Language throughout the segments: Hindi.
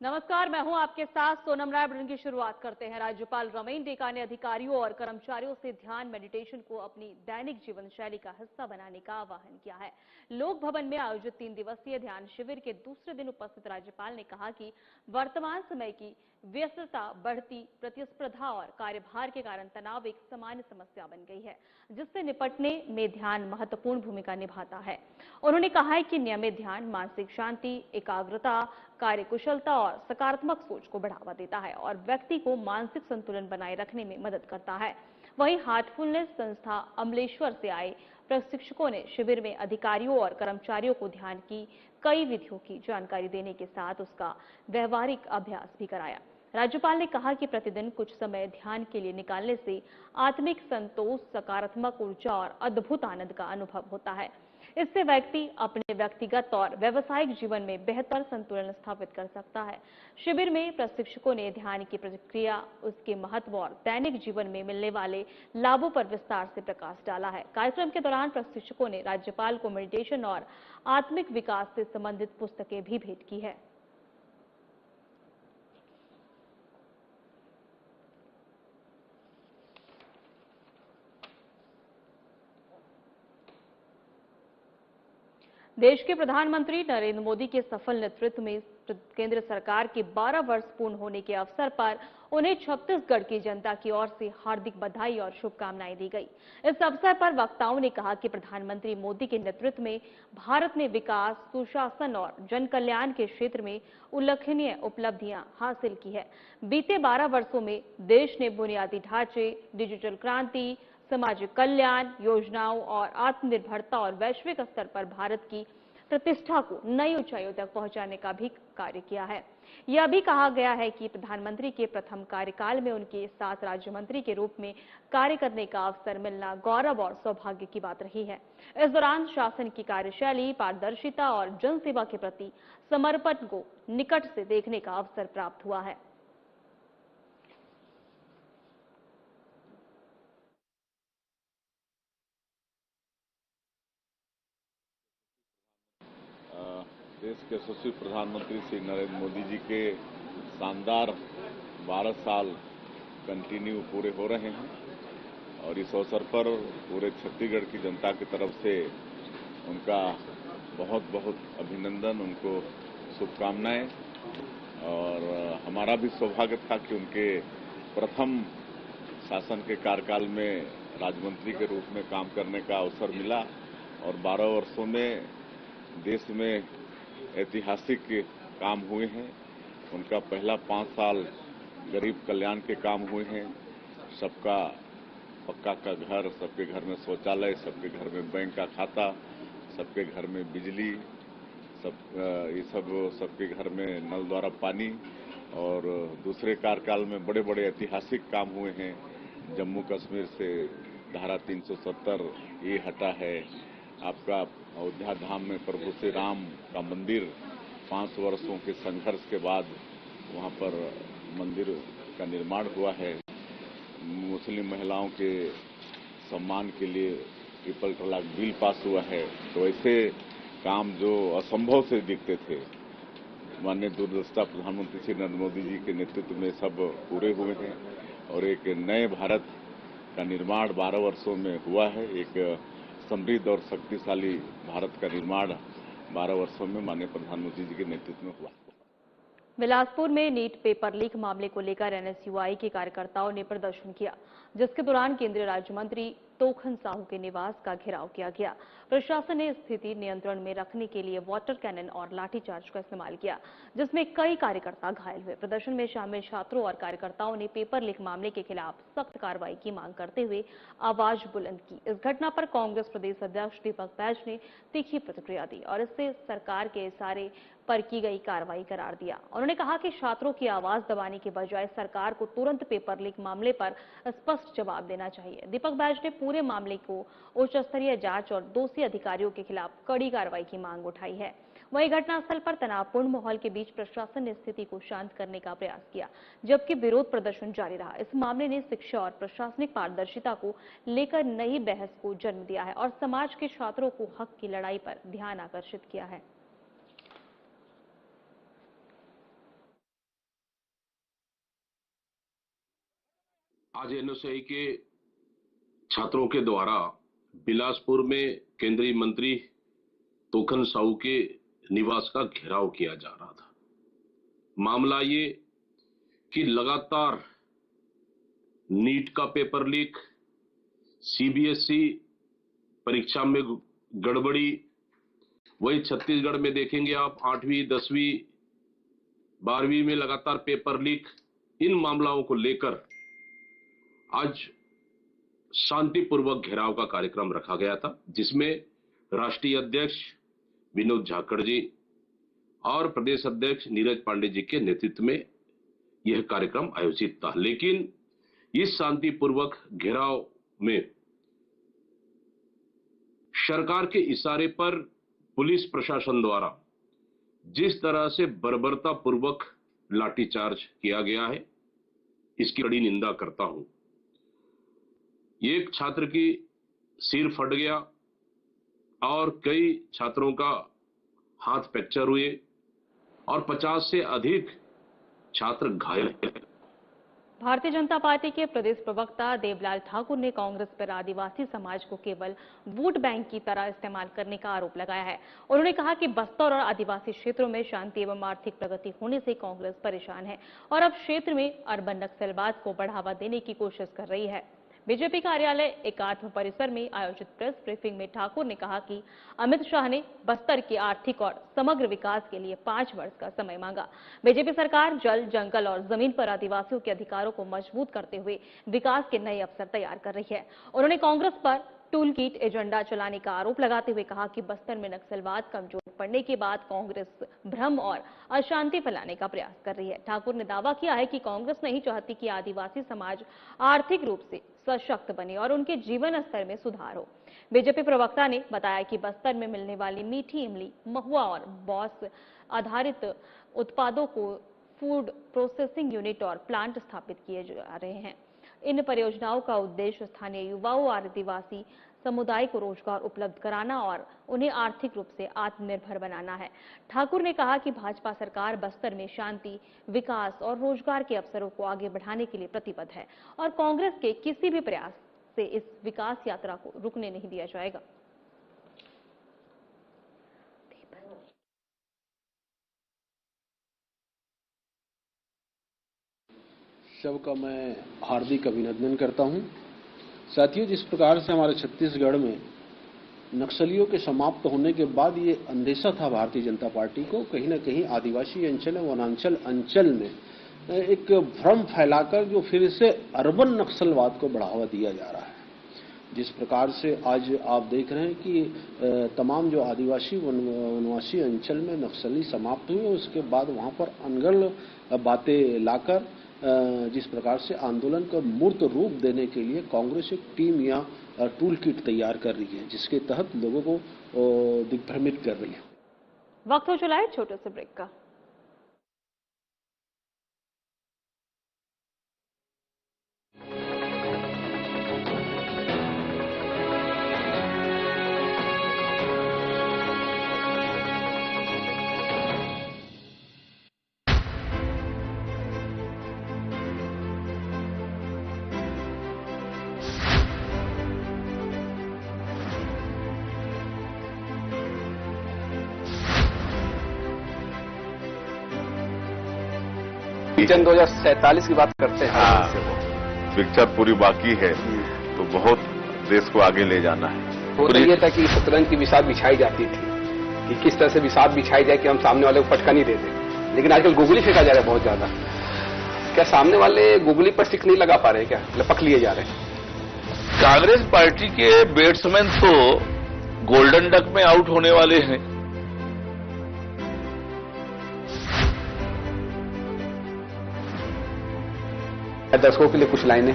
नमस्कार, मैं हूं आपके साथ सोनम राय। बुलेटिन की शुरुआत करते हैं। राज्यपाल रमेन डेका ने अधिकारियों और कर्मचारियों से ध्यान मेडिटेशन को अपनी दैनिक जीवन शैली का हिस्सा बनाने का आह्वान किया है। लोक भवन में आयोजित 3 दिवसीय ध्यान शिविर के दूसरे दिन उपस्थित राज्यपाल ने कहा कि वर्तमान समय की व्यस्तता, बढ़ती प्रतिस्पर्धा और कार्यभार के कारण तनाव एक सामान्य समस्या बन गई है, जिससे निपटने में ध्यान महत्वपूर्ण भूमिका निभाता है। उन्होंने कहा है कि नियमित ध्यान मानसिक शांति, एकाग्रता, कार्यकुशलता और सकारात्मक सोच को बढ़ावा देता है और व्यक्ति को मानसिक संतुलन बनाए रखने में मदद करता है। वहीं हार्टफुलनेस संस्था अमलेश्वर से आए प्रशिक्षकों ने शिविर में अधिकारियों और कर्मचारियों को ध्यान की कई विधियों की जानकारी देने के साथ उसका व्यवहारिक अभ्यास भी कराया। राज्यपाल ने कहा कि प्रतिदिन कुछ समय ध्यान के लिए निकालने से आत्मिक संतोष, सकारात्मक ऊर्जा और अद्भुत आनंद का अनुभव होता है। इससे व्यक्ति अपने व्यक्तिगत और व्यावसायिक जीवन में बेहतर संतुलन स्थापित कर सकता है। शिविर में प्रशिक्षकों ने ध्यान की प्रक्रिया, उसके महत्व और दैनिक जीवन में मिलने वाले लाभों पर विस्तार से प्रकाश डाला है। कार्यक्रम के दौरान प्रशिक्षकों ने राज्यपाल को मेडिटेशन और आत्मिक विकास से संबंधित पुस्तकें भी भेंट की है। देश के प्रधानमंत्री नरेंद्र मोदी के सफल नेतृत्व में केंद्र सरकार के 12 वर्ष पूर्ण होने के अवसर पर उन्हें छत्तीसगढ़ की जनता की ओर से हार्दिक बधाई और शुभकामनाएं दी गई। इस अवसर पर वक्ताओं ने कहा कि प्रधानमंत्री मोदी के नेतृत्व में भारत ने विकास, सुशासन और जन कल्याण के क्षेत्र में उल्लेखनीय उपलब्धियां हासिल की है। बीते 12 वर्षों में देश ने बुनियादी ढांचे, डिजिटल क्रांति, सामाजिक कल्याण योजनाओं और आत्मनिर्भरता और वैश्विक स्तर पर भारत की प्रतिष्ठा को नई ऊंचाइयों तक पहुंचाने का भी कार्य किया है। यह भी कहा गया है कि प्रधानमंत्री के प्रथम कार्यकाल में उनके साथ राज्य मंत्री के रूप में कार्य करने का अवसर मिलना गौरव और सौभाग्य की बात रही है। इस दौरान शासन की कार्यशैली, पारदर्शिता और जनसेवा के प्रति समर्पण को निकट से देखने का अवसर प्राप्त हुआ है। देश के यशस्वी प्रधानमंत्री श्री नरेंद्र मोदी जी के शानदार 12 साल कंटिन्यू पूरे हो रहे हैं और इस अवसर पर पूरे छत्तीसगढ़ की जनता की तरफ से उनका बहुत बहुत अभिनंदन, उनको शुभकामनाएं। और हमारा भी सौभाग्य था कि उनके प्रथम शासन के कार्यकाल में राज्यमंत्री के रूप में काम करने का अवसर मिला और 12 वर्षों में देश में ऐतिहासिक काम हुए हैं। उनका पहला 5 साल गरीब कल्याण के काम हुए हैं। सबका पक्का का घर, सबके घर में शौचालय, सबके घर में बैंक का खाता, सबके घर में बिजली, सबके घर में नल द्वारा पानी। और दूसरे कार्यकाल में बड़े बड़े ऐतिहासिक काम हुए हैं। जम्मू कश्मीर से धारा 370 ये हटा है। आपका अयोध्या धाम में प्रभु श्री राम का मंदिर 5 वर्षों के संघर्ष के बाद वहां पर मंदिर का निर्माण हुआ है। मुस्लिम महिलाओं के सम्मान के लिए ट्रिपल तलाक बिल पास हुआ है। तो ऐसे काम जो असंभव से दिखते थे, माननीय दूरदृष्टा प्रधानमंत्री श्री नरेंद्र मोदी जी के नेतृत्व में सब पूरे हुए हैं और एक नए भारत का निर्माण 12 वर्षों में हुआ है। एक समृद्ध और शक्तिशाली भारत का निर्माण 12 वर्षों में माननीय प्रधानमंत्री जी के नेतृत्व में हुआ। बिलासपुर में नीट पेपर लीक मामले को लेकर एनएसयूआई के कार्यकर्ताओं ने प्रदर्शन किया, जिसके दौरान केंद्रीय राज्य मंत्री तोखन साहू के निवास का घेराव किया गया। प्रशासन ने स्थिति नियंत्रण में रखने के लिए वाटर कैनन और लाठीचार्ज का इस्तेमाल किया, जिसमें कई कार्यकर्ता घायल हुए। प्रदर्शन में शामिल छात्रों और कार्यकर्ताओं ने पेपर लीक मामले के खिलाफ सख्त कार्रवाई की मांग करते हुए आवाज बुलंद की। इस घटना पर कांग्रेस प्रदेश अध्यक्ष दीपक बैज ने तीखी प्रतिक्रिया दी और इससे सरकार के इशारे पर की गई कार्रवाई करार दिया। उन्होंने कहा कि छात्रों की आवाज दबाने के बजाय सरकार को तुरंत पेपर लीक मामले पर स्पष्ट जवाब देना चाहिए। दीपक बैज ने पूरे मामले को उच्च स्तरीय जांच और दोषी अधिकारियों के खिलाफ कड़ी कार्रवाई की मांग उठाई है। वहीं घटनास्थल पर तनावपूर्ण माहौल के बीच प्रशासन ने स्थिति को शांत करने का प्रयास किया, जबकि विरोध प्रदर्शन जारी रहा। इस मामले ने शिक्षा और प्रशासनिक पारदर्शिता को लेकर नई बहस को जन्म दिया है और समाज के छात्रों को हक की लड़ाई पर ध्यान आकर्षित किया है। आज एनएसयूआई के छात्रों के द्वारा बिलासपुर में केंद्रीय मंत्री तोखन साहू के निवास का घेराव किया जा रहा था। मामला ये कि लगातार नीट का पेपर लीक, सीबीएसई परीक्षा में गड़बड़ी, वही छत्तीसगढ़ में देखेंगे आप 8वीं, 10वीं, 12वीं में लगातार पेपर लीक। इन मामलों को लेकर आज शांतिपूर्वक घेराव का कार्यक्रम रखा गया था, जिसमें राष्ट्रीय अध्यक्ष विनोद झाखड़ जी और प्रदेश अध्यक्ष नीरज पांडे जी के नेतृत्व में यह कार्यक्रम आयोजित था। लेकिन इस शांतिपूर्वक घेराव में सरकार के इशारे पर पुलिस प्रशासन द्वारा जिस तरह से बर्बरतापूर्वक लाठीचार्ज किया गया है, इसकी कड़ी निंदा करता हूं। एक छात्र की सिर फट गया और कई छात्रों का हाथ फ्रैक्चर हुए और 50 से अधिक छात्र घायल हैं। भारतीय जनता पार्टी के प्रदेश प्रवक्ता देवलाल ठाकुर ने कांग्रेस पर आदिवासी समाज को केवल वोट बैंक की तरह इस्तेमाल करने का आरोप लगाया है। उन्होंने कहा कि बस्तर और आदिवासी क्षेत्रों में शांति एवं आर्थिक प्रगति होने से कांग्रेस परेशान है और अब क्षेत्र में अर्बन नक्सलवाद को बढ़ावा देने की कोशिश कर रही है। बीजेपी कार्यालय एकात्म परिसर में आयोजित प्रेस ब्रीफिंग में ठाकुर ने कहा कि अमित शाह ने बस्तर के आर्थिक और समग्र विकास के लिए 5 वर्ष का समय मांगा। बीजेपी सरकार जल, जंगल और जमीन पर आदिवासियों के अधिकारों को मजबूत करते हुए विकास के नए अवसर तैयार कर रही है। उन्होंने कांग्रेस पर टूल किट एजेंडा चलाने का आरोप लगाते हुए कहा कि बस्तर में नक्सलवाद कमजोर पड़ने के बाद कांग्रेस भ्रम और अशांति फैलाने का प्रयास कर रही है। ठाकुर ने दावा किया है कि कांग्रेस नहीं चाहती कि आदिवासी समाज आर्थिक रूप से सशक्त बने और उनके जीवन स्तर में सुधार हो। बीजेपी प्रवक्ता ने बताया कि बस्तर में मिलने वाली मीठी इमली, महुआ और बॉस आधारित उत्पादों को फूड प्रोसेसिंग यूनिट और प्लांट स्थापित किए जा रहे हैं। इन परियोजनाओं का उद्देश्य स्थानीय युवाओं और आदिवासी समुदाय को रोजगार उपलब्ध कराना और उन्हें आर्थिक रूप से आत्मनिर्भर बनाना है। ठाकुर ने कहा कि भाजपा सरकार बस्तर में शांति, विकास और रोजगार के अवसरों को आगे बढ़ाने के लिए प्रतिबद्ध है और कांग्रेस के किसी भी प्रयास से इस विकास यात्रा को रुकने नहीं दिया जाएगा। सबका मैं हार्दिक अभिनंदन करता हूं। साथियों, जिस प्रकार से हमारे छत्तीसगढ़ में नक्सलियों के समाप्त होने के बाद ये अंदेशा था भारतीय जनता पार्टी को, कहीं न कहीं आदिवासी अंचल और वनांचल अंचल में एक भ्रम फैलाकर जो फिर से अर्बन नक्सलवाद को बढ़ावा दिया जा रहा है। जिस प्रकार से आज आप देख रहे हैं कि तमाम जो आदिवासी वनवासी अंचल में नक्सली समाप्त हुए, उसके बाद वहां पर अनगढ़ बातें लाकर जिस प्रकार से आंदोलन का मूर्त रूप देने के लिए कांग्रेस एक टीम या टूल किट तैयार कर रही है, जिसके तहत लोगों को दिग्भ्रमित कर रही है। वक्त हो चला है छोटे से ब्रेक का। विजन 2047 की बात करते हैं। पिक्चर पूरी बाकी है, तो बहुत देश को आगे ले जाना है। वो तो ये था कि शतरंज की बिसात बिछाई जाती थी कि किस तरह से बिसात बिछाई जाए कि हम सामने वाले को पटका नहीं दे दें, लेकिन आजकल गुगली फेंका जा रहा है बहुत ज्यादा। क्या सामने वाले गुगली पर स्टिक नहीं लगा पा रहे, क्या लपक लिए जा रहे हैं? कांग्रेस पार्टी के बैट्समैन तो गोल्डन डक में आउट होने वाले हैं। दर्शकों के लिए कुछ लाइनें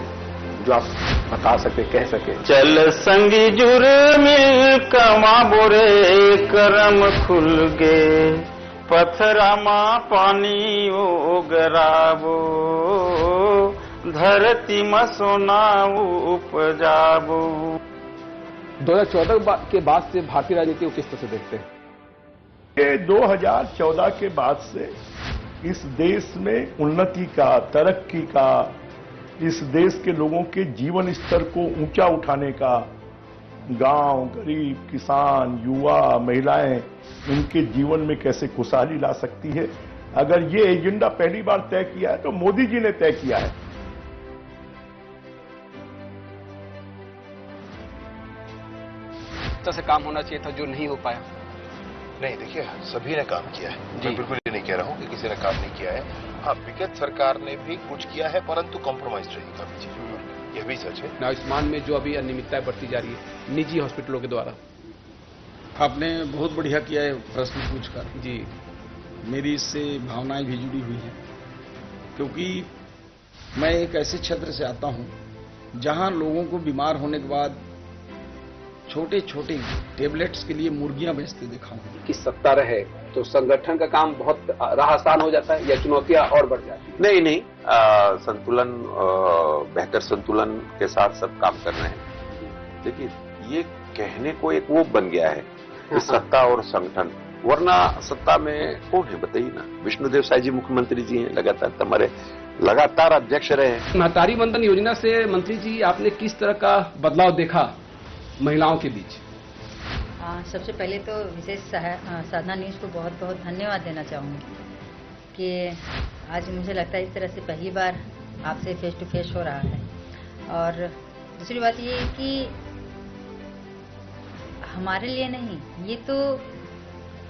जो आप बता सके, कह सके। चल संगी जुर मिल कमा बोरे करम खुल गे, पथरा मां पानी ओगराबो, धरती में सोना उपजाबो। 2014 के बाद से भारतीय राजनीति को किस तरह से देखते हैं? 2014 के बाद से इस देश में उन्नति का, तरक्की का इस देश के लोगों के जीवन स्तर को ऊंचा उठाने का, गांव, गरीब, किसान, युवा, महिलाएं, इनके जीवन में कैसे खुशहाली ला सकती है, अगर ये एजेंडा पहली बार तय किया है तो मोदी जी ने तय किया है। से काम होना चाहिए था जो नहीं हो पाया। नहीं, देखिए सभी ने काम किया है, मैं बिल्कुल ये नहीं कह रहा हूं कि किसी ने काम नहीं किया है। हाँ, विगत सरकार ने भी कुछ किया है, परंतु कॉम्प्रोमाइज रही काफी चीजों पर, यह भी सच है। आयुष्मान में जो अभी अनियमितताएं बढ़ती जा रही है निजी हॉस्पिटलों के द्वारा। आपने बहुत बढ़िया किया है प्रश्न पूछकर जी। मेरी इससे भावनाएं भी जुड़ी हुई हैं, क्योंकि मैं एक ऐसे क्षेत्र से आता हूं जहां लोगों को बीमार होने के बाद छोटे छोटे टेबलेट्स के लिए मुर्गियां बेचते देखा हूं। कि सत्ता रहे तो संगठन का काम बहुत राह आसान हो जाता है या चुनौतियां और बढ़ जाती है? नहीं, संतुलन, बेहतर संतुलन के साथ सब काम कर रहे हैं। देखिए, ये कहने को एक वो बन गया है कि सत्ता और संगठन, वरना सत्ता में कौन है बताइए ना। विष्णुदेव साय जी मुख्यमंत्री जी हैं, लगातार अध्यक्ष रहे हैं। महतारी वंदन योजना से मंत्री जी आपने किस तरह का बदलाव देखा महिलाओं के बीच? सबसे पहले तो विशेष साधना न्यूज़ को बहुत बहुत धन्यवाद देना चाहूँगी कि आज मुझे लगता है इस तरह से पहली बार आपसे फेस टू फेस हो रहा है। और दूसरी बात ये है कि हमारे लिए नहीं, ये तो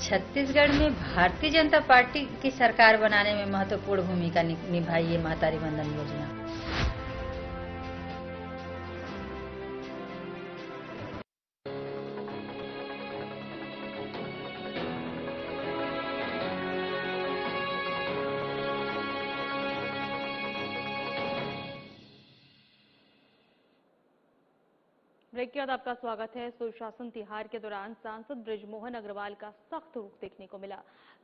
छत्तीसगढ़ में भारतीय जनता पार्टी की सरकार बनाने में महत्वपूर्ण भूमिका निभाई है महतारी वंदन योजना। ब्रेक के बाद आपका स्वागत है। सुशासन तिहार के दौरान सांसद बृजमोहन अग्रवाल का सख्त रुख देखने को मिला।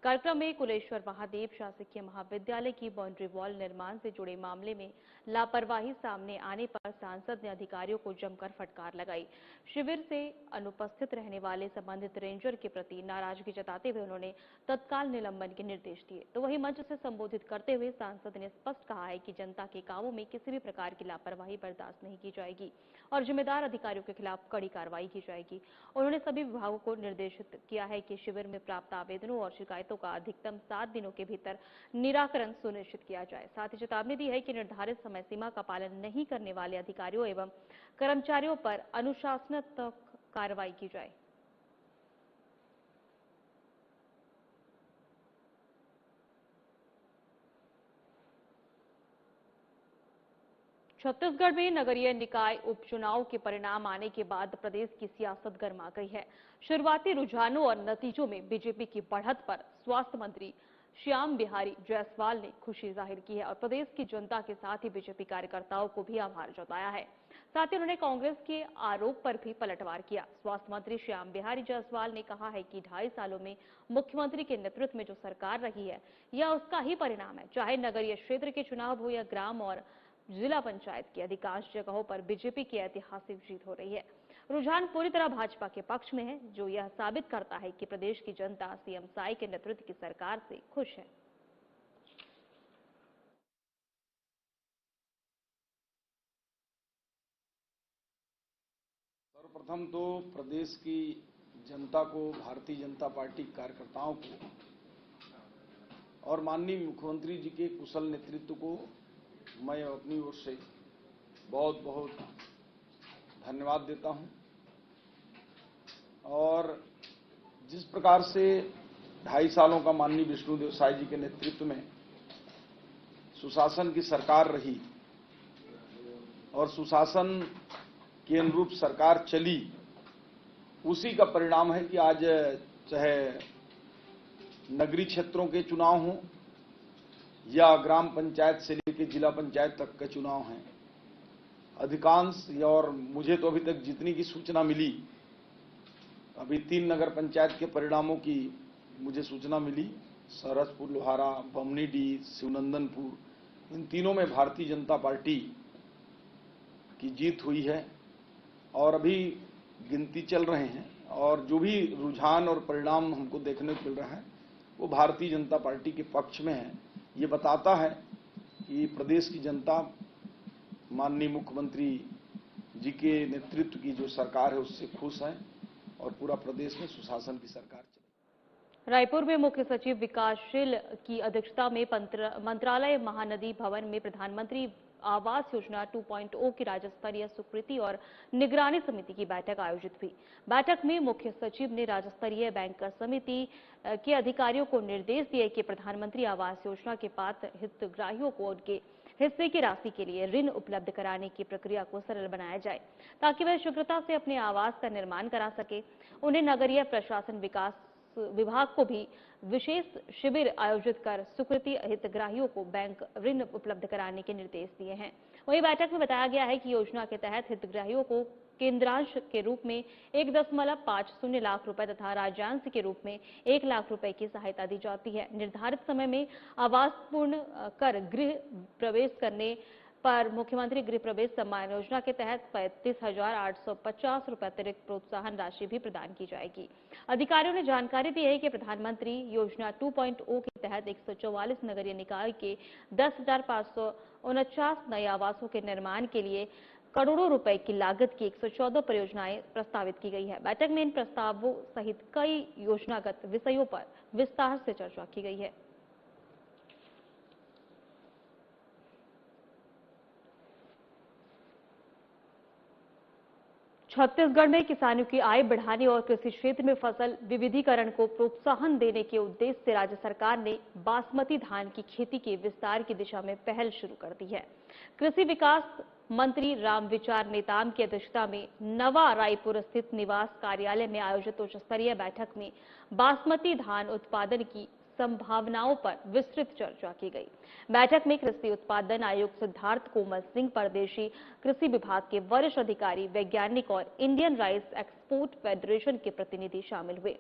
कार्यक्रम में कुलेश्वर महादेव शासकीय महाविद्यालय की बाउंड्री वॉल निर्माण से जुड़े मामले में लापरवाही सामने आने पर सांसद ने अधिकारियों को जमकर फटकार लगाई। शिविर से अनुपस्थित रहने वाले संबंधित रेंजर के प्रति नाराजगी जताते हुए उन्होंने तत्काल निलंबन के निर्देश दिए। तो वहीं मंच से संबोधित करते हुए सांसद ने स्पष्ट कहा है कि जनता के कामों में किसी भी प्रकार की लापरवाही बर्दाश्त नहीं की जाएगी और जिम्मेदार अधिकारियों के खिलाफ कड़ी कार्रवाई की जाएगी। उन्होंने सभी विभागों को निर्देशित किया है कि शिविर में प्राप्त आवेदनों और शिकायतों का अधिकतम 7 दिनों के भीतर निराकरण सुनिश्चित किया जाए। साथ ही चेतावनी दी है कि निर्धारित समय सीमा का पालन नहीं करने वाले अधिकारियों एवं कर्मचारियों पर अनुशासनात्मक कार्रवाई की जाए। छत्तीसगढ़ में नगरीय निकाय उपचुनाव के परिणाम आने के बाद प्रदेश की सियासत गर्मा गई है। शुरुआती रुझानों और नतीजों में बीजेपी की बढ़त पर स्वास्थ्य मंत्री श्याम बिहारी जायसवाल ने खुशी जाहिर की है और प्रदेश की जनता के साथ ही बीजेपी कार्यकर्ताओं को भी आभार जताया है। साथ ही उन्होंने कांग्रेस के आरोप पर भी पलटवार किया। स्वास्थ्य मंत्री श्याम बिहारी जायसवाल ने कहा है कि 2.5 सालों में मुख्यमंत्री के नेतृत्व में जो सरकार रही है यह उसका ही परिणाम है। चाहे नगरीय क्षेत्र के चुनाव हो या ग्राम और जिला पंचायत की अधिकांश जगहों पर बीजेपी की ऐतिहासिक जीत हो रही है। रुझान पूरी तरह भाजपा के पक्ष में है, जो यह साबित करता है कि प्रदेश की जनता सीएम साई के नेतृत्व की सरकार से खुश है। सर्वप्रथम तो प्रदेश की जनता को, भारतीय जनता पार्टी कार्यकर्ताओं को और माननीय मुख्यमंत्री जी के कुशल नेतृत्व को मैं अपनी ओर से बहुत बहुत धन्यवाद देता हूं। और जिस प्रकार से 2.5 सालों का माननीय विष्णुदेव साय जी के नेतृत्व में सुशासन की सरकार रही और सुशासन के अनुरूप सरकार चली, उसी का परिणाम है कि आज चाहे नगरीय क्षेत्रों के चुनाव हों या ग्राम पंचायत से लेकर जिला पंचायत तक के चुनाव हैं, अधिकांश और मुझे तो अभी तक जितनी की सूचना मिली, अभी 3 नगर पंचायत के परिणामों की मुझे सूचना मिली, सरसपुर, लोहारा, बमनीडीह, शिवनंदनपुर, इन तीनों में भारतीय जनता पार्टी की जीत हुई है और अभी गिनती चल रहे हैं और जो भी रुझान और परिणाम हमको देखने को मिल रहा है वो भारतीय जनता पार्टी के पक्ष में है। ये बताता है कि प्रदेश की जनता माननीय मुख्यमंत्री जी के नेतृत्व की जो सरकार है उससे खुश हैं और पूरा प्रदेश में सुशासन की सरकार चले। रायपुर में मुख्य सचिव विकासशील की अध्यक्षता में मंत्रालय महानदी भवन में प्रधानमंत्री आवास योजना 2.0 की राज्य स्तरीय स्वीकृति और निगरानी समिति की बैठक आयोजित हुई। बैठक में मुख्य सचिव ने राज्य स्तरीय बैंकर समिति के अधिकारियों को निर्देश दिए कि प्रधानमंत्री आवास योजना के पात्र हितग्राहियों को उनके हिस्से की राशि के लिए ऋण उपलब्ध कराने की प्रक्रिया को सरल बनाया जाए ताकि वह शीघ्रता से अपने आवास का निर्माण करा सके। उन्हें नगरीय प्रशासन विकास विभाग को भी विशेष शिविर आयोजित कर स्वीकृति हितग्राहियों को बैंक ऋण उपलब्ध कराने के निर्देश दिए हैं। वहीं बैठक में बताया गया है कि योजना के तहत हितग्राहियों को केंद्रांश के रूप में 1.50 लाख रुपए तथा राज्यांश के रूप में 1 लाख रुपए की सहायता दी जाती है। निर्धारित समय में आवास पूर्ण कर गृह प्रवेश करने पर मुख्यमंत्री गृह प्रवेश सम्मान योजना के तहत 35,850 रुपए अतिरिक्त प्रोत्साहन राशि भी प्रदान की जाएगी। अधिकारियों ने जानकारी दी है कि प्रधानमंत्री योजना 2.0 के तहत 144 नगरीय निकाय के 10,549 नए आवासों के निर्माण के लिए करोड़ों रुपए की लागत की 114 परियोजनाएं प्रस्तावित की गई है। बैठक में इन प्रस्तावों सहित कई योजनागत विषयों पर विस्तार से चर्चा की गई है। छत्तीसगढ़ में किसानों की आय बढ़ाने और कृषि क्षेत्र में फसल विविधीकरण को प्रोत्साहन देने के उद्देश्य से राज्य सरकार ने बासमती धान की खेती के विस्तार की दिशा में पहल शुरू कर दी है। कृषि विकास मंत्री रामविचार नेताम की अध्यक्षता में नवा रायपुर स्थित निवास कार्यालय में आयोजित उच्च स्तरीय बैठक में बासमती धान उत्पादन की संभावनाओं पर विस्तृत चर्चा की गई। बैठक में कृषि उत्पादन आयुक्त सिद्धार्थ कोमल सिंह, परदेशी कृषि विभाग के वरिष्ठ अधिकारी, वैज्ञानिक और इंडियन राइस एक्सपोर्ट फेडरेशन के प्रतिनिधि शामिल हुए।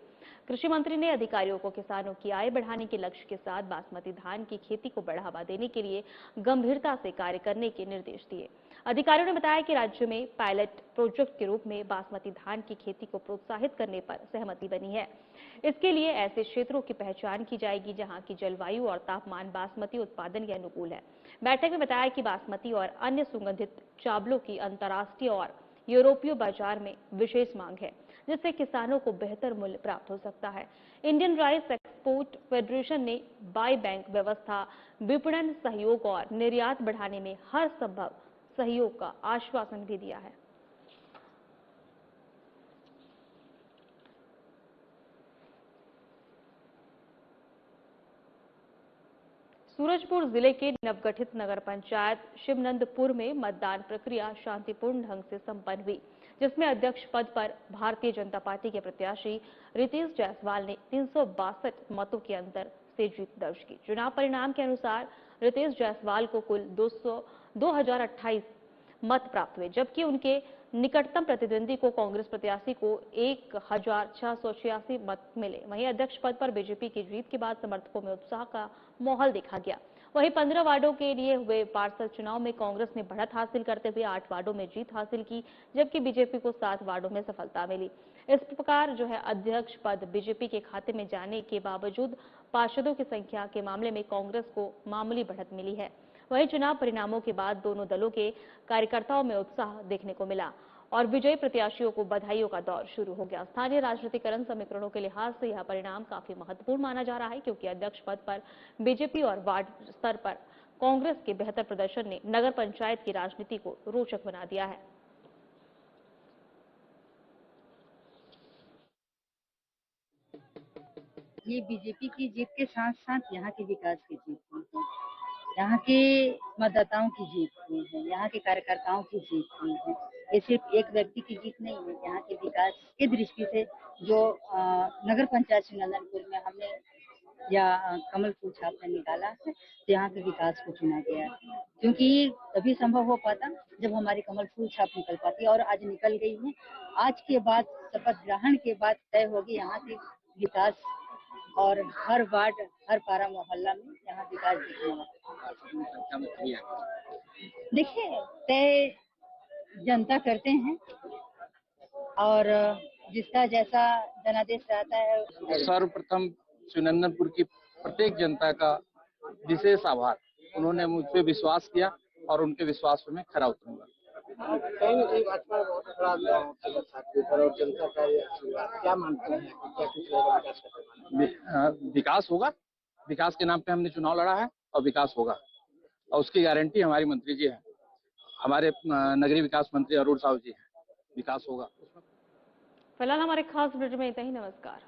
कृषि मंत्री ने अधिकारियों को किसानों की आय बढ़ाने के लक्ष्य के साथ बासमती धान की खेती को बढ़ावा देने के लिए गंभीरता से कार्य करने के निर्देश दिए। अधिकारियों ने बताया कि राज्य में पायलट प्रोजेक्ट के रूप में बासमती धान की खेती को प्रोत्साहित करने पर सहमति बनी है। इसके लिए ऐसे क्षेत्रों की पहचान की जाएगी जहां की जलवायु और तापमान बासमती उत्पादन के अनुकूल है। बैठक में बताया कि बासमती और अन्य सुगंधित चावलों की अंतर्राष्ट्रीय और यूरोपीय बाजार में विशेष मांग है, जिससे किसानों को बेहतर मूल्य प्राप्त हो सकता है। इंडियन राइस एक्सपोर्ट फेडरेशन ने बाई बैंक व्यवस्था, विपणन सहयोग और निर्यात बढ़ाने में हर संभव सहयोग का आश्वासन भी दिया है। सूरजपुर जिले के नवगठित नगर पंचायत शिवनंदपुर में मतदान प्रक्रिया शांतिपूर्ण ढंग से संपन्न हुई, जिसमें अध्यक्ष पद पर भारतीय जनता पार्टी के प्रत्याशी रितेश जायसवाल ने 362 मतों के अंतर से जीत दर्ज की। चुनाव परिणाम के अनुसार रितेश जायसवाल को कुल 2028 मत प्राप्त हुए, जबकि उनके निकटतम प्रतिद्वंदी को कांग्रेस प्रत्याशी को 1686 मत मिले। वहीं अध्यक्ष पद पर बीजेपी की जीत के बाद समर्थकों में उत्साह का माहौल देखा गया। वहीं 15 वार्डों के लिए हुए पार्षद चुनाव में कांग्रेस ने बढ़त हासिल करते हुए 8 वार्डों में जीत हासिल की, जबकि बीजेपी को 7 वार्डों में सफलता मिली। इस प्रकार अध्यक्ष पद बीजेपी के खाते में जाने के बावजूद पार्षदों की संख्या के मामले में कांग्रेस को मामूली बढ़त मिली है। वहीं चुनाव परिणामों के बाद दोनों दलों के कार्यकर्ताओं में उत्साह देखने को मिला और विजयी प्रत्याशियों को बधाइयों का दौर शुरू हो गया। स्थानीय राजनीतिकरण समीकरणों के लिहाज से यह परिणाम काफी महत्वपूर्ण माना जा रहा है, क्योंकि अध्यक्ष पद पर बीजेपी और वार्ड स्तर पर कांग्रेस के बेहतर प्रदर्शन ने नगर पंचायत की राजनीति को रोचक बना दिया है। ये बीजेपी की जीत के साथ साथ यहाँ के विकास की जीत हुई है, यहाँ के मतदाताओं की जीत हुई है, यहाँ के कार्यकर्ताओं की जीत हुई है। ये सिर्फ एक व्यक्ति की जीत नहीं है। यहाँ के विकास की दृष्टि से जो नगर पंचायत शिवनंदपुर में हमने या कमल फूल छाप ने निकाला है, तो यहाँ के विकास को चुना गया है, क्योंकि तभी संभव हो पाता जब हमारी कमल फूल छाप निकल पाती, और आज निकल गई है। आज के बाद शपथ ग्रहण के बाद तय होगी यहाँ के विकास, और हर वार्ड, हर पारा मोहल्ला में यहाँ विकास दिखेगा। देखिए, तय जनता करते हैं और जिसका जैसा जनादेश रहता है। सर्वप्रथम शिवनंदपुर की प्रत्येक जनता का विशेष आभार। उन्होंने मुझ पे विश्वास किया और उनके विश्वास पे मैं खरा उतरूंगा। क्या मानते हैं क्या कुछ होगा? विकास होगा, विकास के नाम पे हमने चुनाव लड़ा है और विकास होगा और उसकी गारंटी हमारी मंत्री जी है, हमारे नगरीय विकास मंत्री अरुण साहू जी हैं, विकास होगा। फिलहाल हमारे खास ब्रिज में इतना ही। नमस्कार।